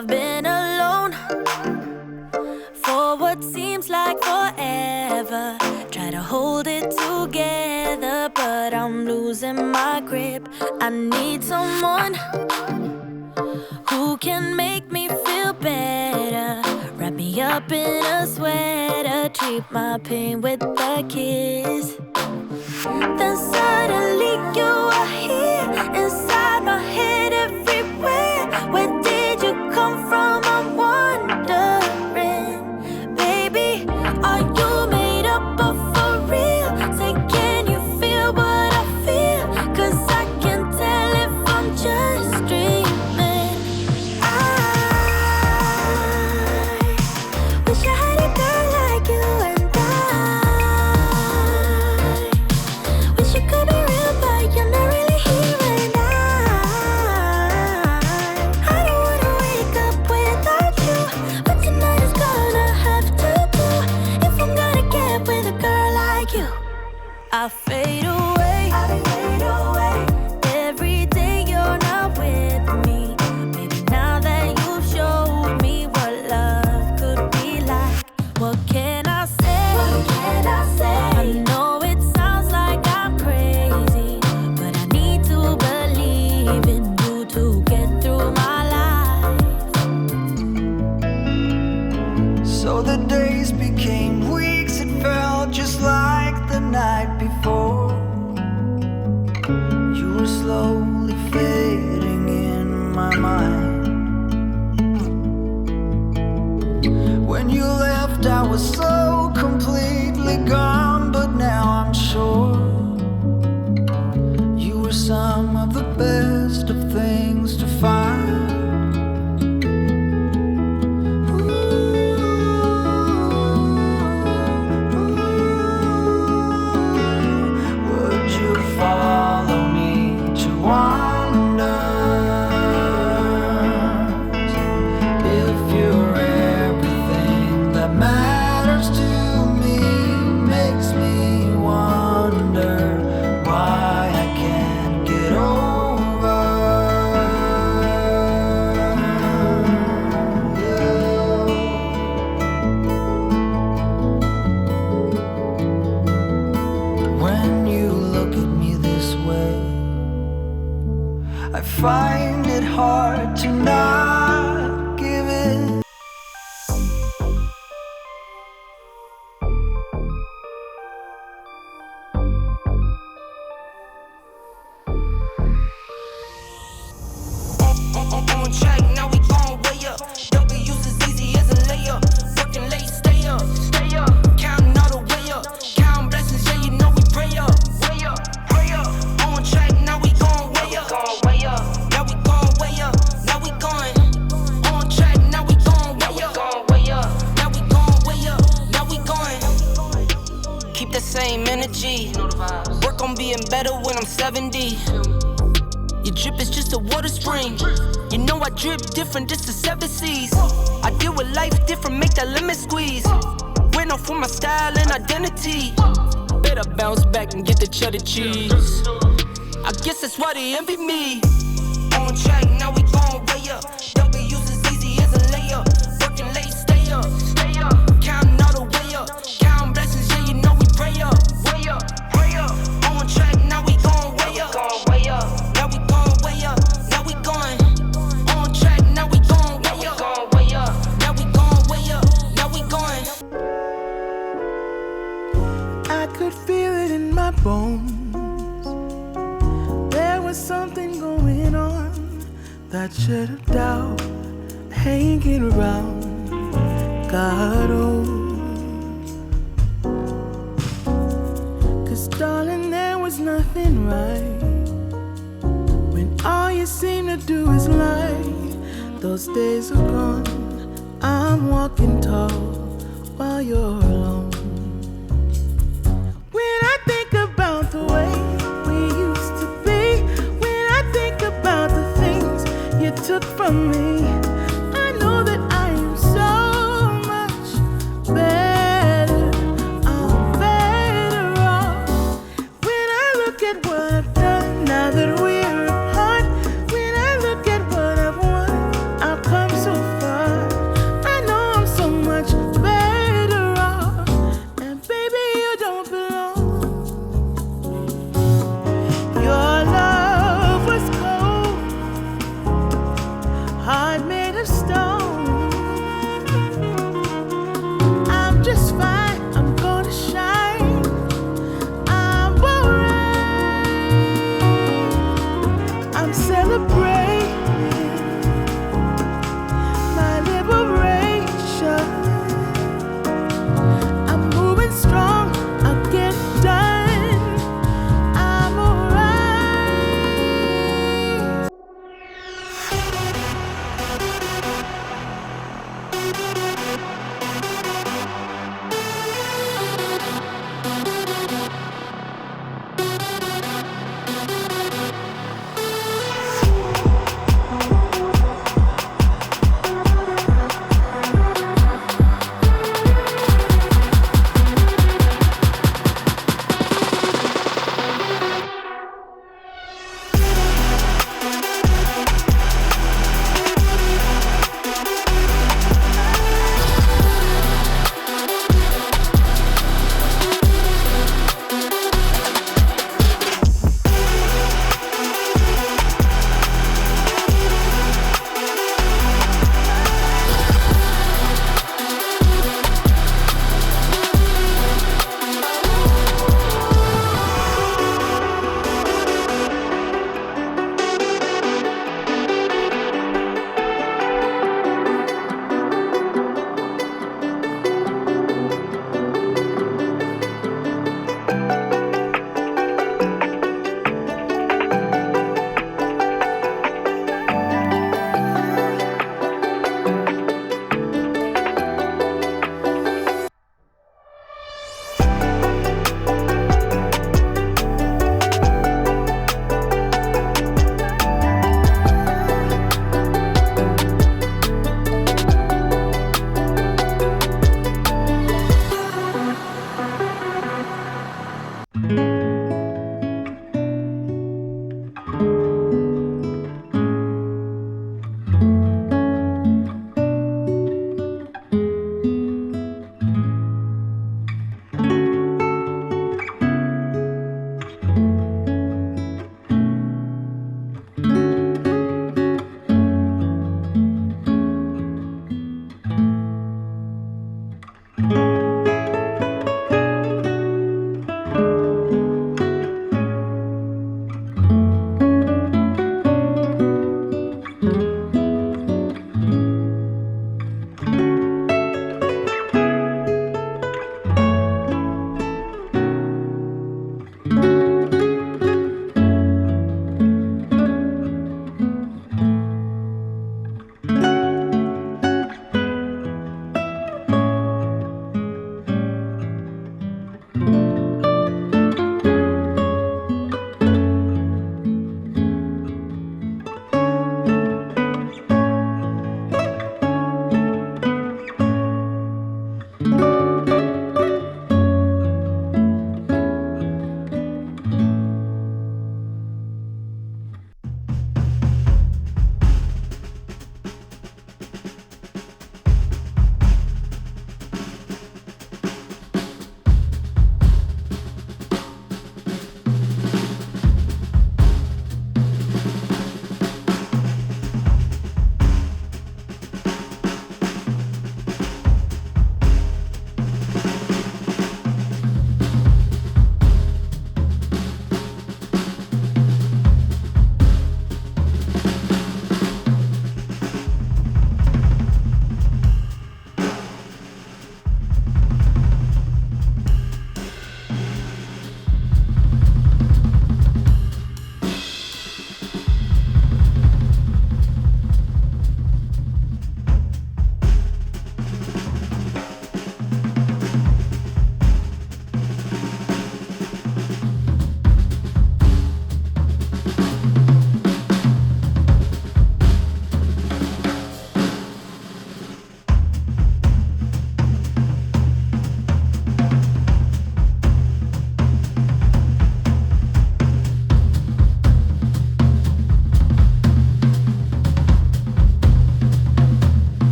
I've been alone for what seems like forever. Try to hold it together, but I'm losing my grip. I need someone who can make me feel better. Wrap me up in a sweater, treat my pain with a kiss. Then suddenly you are here, inside my head everywhere. Where did you come from? I'm wondering, baby, are you made up of for real? Say, can you feel what I feel? 'Cause I can tell if I'm just dreaming. I wish I had a girl like you, and wish you could be real, but you're not really here. And I don't wanna wake up without you. But tonight is gonna have to do if I'm gonna get with a girl like you. I fade away, every day you're not with me. Maybe now that you've showed me what love could be like, what can I say? I know it sounds like I'm crazy, but I need to believe in you to get through my life. So the days became weeks, it felt just like the night before. You were slowly fading in my mind. When you left, I was so completely gone, but now I'm sure you were some of the best of things to find. Would you follow me to wonders? If you're everything that matters to me, makes me wonder why I can't get over you. When you look at me this way, I find it hard to not give it. On track, now we gon' way up. W's as easy as a layup. Working late, stay up. Counting all the way up. Counting blessings, yeah, you know we pray up. Pray up. On track, now we gon' way up. Now we gon' way up. Now we going. On track, now we gon' way up. Now we gon' way up. Now we going. Keep the same energy. Work on being better when I'm 70. Your drip is just a water spring. You know I drip different, this the 7 seas. I deal with life different, make that lemon squeeze. Went off for my style and identity. Better bounce back and get the cheddar cheese. I guess that's why they envy me. On track, now we gon' way up. W's as easy as a layup. Working late, stay up. Counting all the way up. Counting blessings, yeah, you know we pray up. Pray up. On track, now we gon' way up. Now we gon' way up. Now we going. On track, now we gon' way up. Now we gon' way up. Now we going. I could feel it in my bones. There was something going on that should have doubt hanging around. God, oh. 'Cause darling, there was nothing right when all you seem to do is lie. Those days are gone. I'm walking tall while you're alone. When I think about the way we used to be, when I think about the things you took from me,